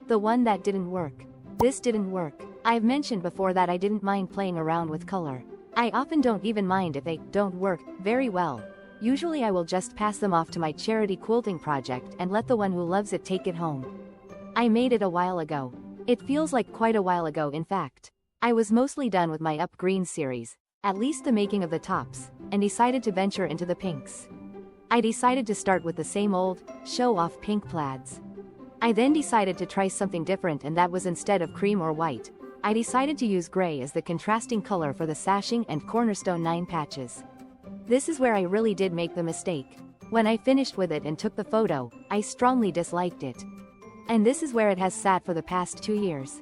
The one that didn't work. This didn't work. I've mentioned before that I didn't mind playing around with color. I often don't even mind if they don't work very well. Usually I will just pass them off to my charity quilting project and let the one who loves it take it home. I made it a while ago. It feels like quite a while ago in fact. I was mostly done with my Up Green series, at least the making of the tops, and decided to venture into the pinks. I decided to start with the same old, show-off pink plaids. I then decided to try something different, and that was instead of cream or white, I decided to use gray as the contrasting color for the sashing and cornerstone 9 patches. This is where I really did make the mistake. When I finished with it and took the photo, I strongly disliked it. And this is where it has sat for the past 2 years.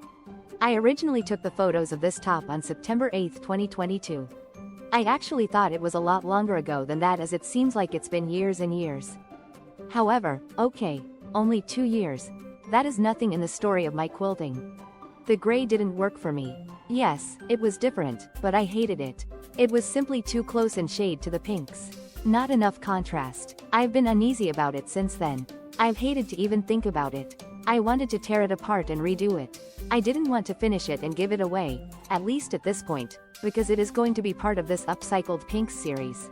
I originally took the photos of this top on September 8, 2022. I actually thought it was a lot longer ago than that, as it seems like it's been years and years. However, okay, only 2 years. That is nothing in the story of my quilting. The gray didn't work for me. Yes, it was different, but I hated it. It was simply too close in shade to the pinks. Not enough contrast. I've been uneasy about it since then. I've hated to even think about it. I wanted to tear it apart and redo it. I didn't want to finish it and give it away, at least at this point, because it is going to be part of this upcycled pinks series.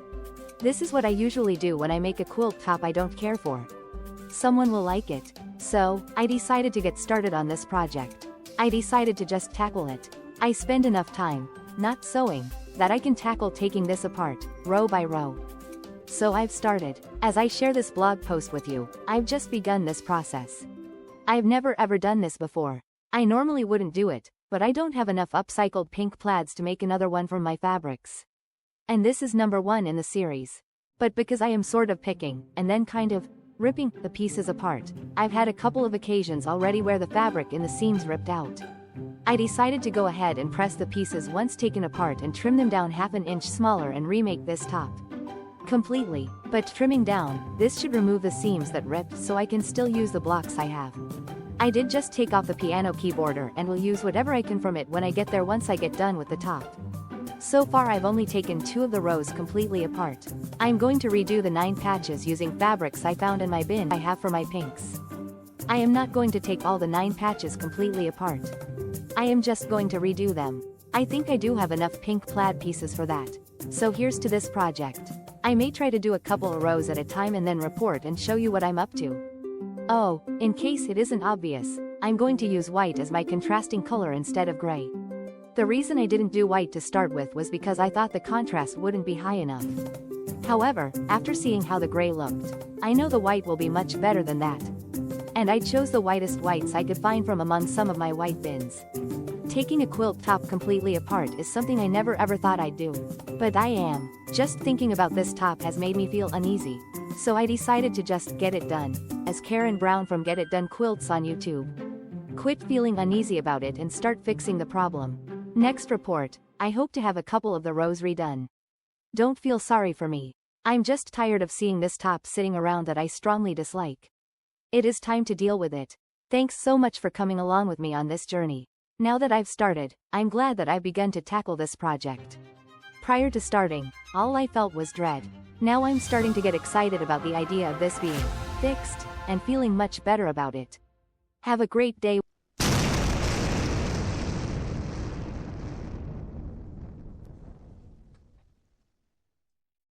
This is what I usually do when I make a quilt top I don't care for. Someone will like it. So, I decided to get started on this project. I decided to just tackle it. I spend enough time, not sewing, that I can tackle taking this apart, row by row. So I've started. As I share this blog post with you, I've just begun this process. I've never ever done this before. I normally wouldn't do it, but I don't have enough upcycled pink plaids to make another one from my fabrics. And this is number 1 in the series. But because I am sort of picking, and then kind of ripping the pieces apart, I've had a couple of occasions already where the fabric in the seams ripped out. I decided to go ahead and press the pieces once taken apart and trim them down half an inch smaller and remake this top completely. But trimming down, this should remove the seams that ripped so I can still use the blocks I have. I did just take off the piano keyboarder and will use whatever I can from it when I get there once I get done with the top. So far I've only taken 2 of the rows completely apart. I'm going to redo the 9 patches using fabrics I found in my bin I have for my pinks. I am not going to take all the 9 patches completely apart. I am just going to redo them. I think I do have enough pink plaid pieces for that. So here's to this project. I may try to do a couple of rows at a time and then report and show you what I'm up to. Oh, in case it isn't obvious, I'm going to use white as my contrasting color instead of gray. The reason I didn't do white to start with was because I thought the contrast wouldn't be high enough. However, after seeing how the gray looked, I know the white will be much better than that. And I chose the whitest whites I could find from among some of my white bins. Taking a quilt top completely apart is something I never ever thought I'd do. But I am. Just thinking about this top has made me feel uneasy. So I decided to just get it done, as Karen Brown from Get It Done Quilts on YouTube. Quit feeling uneasy about it and start fixing the problem. Next report, I hope to have a couple of the rows redone. Don't feel sorry for me. I'm just tired of seeing this top sitting around that I strongly dislike. It is time to deal with it. Thanks so much for coming along with me on this journey. Now that I've started, I'm glad that I've begun to tackle this project. Prior to starting, all I felt was dread. Now I'm starting to get excited about the idea of this being fixed, and feeling much better about it. Have a great day.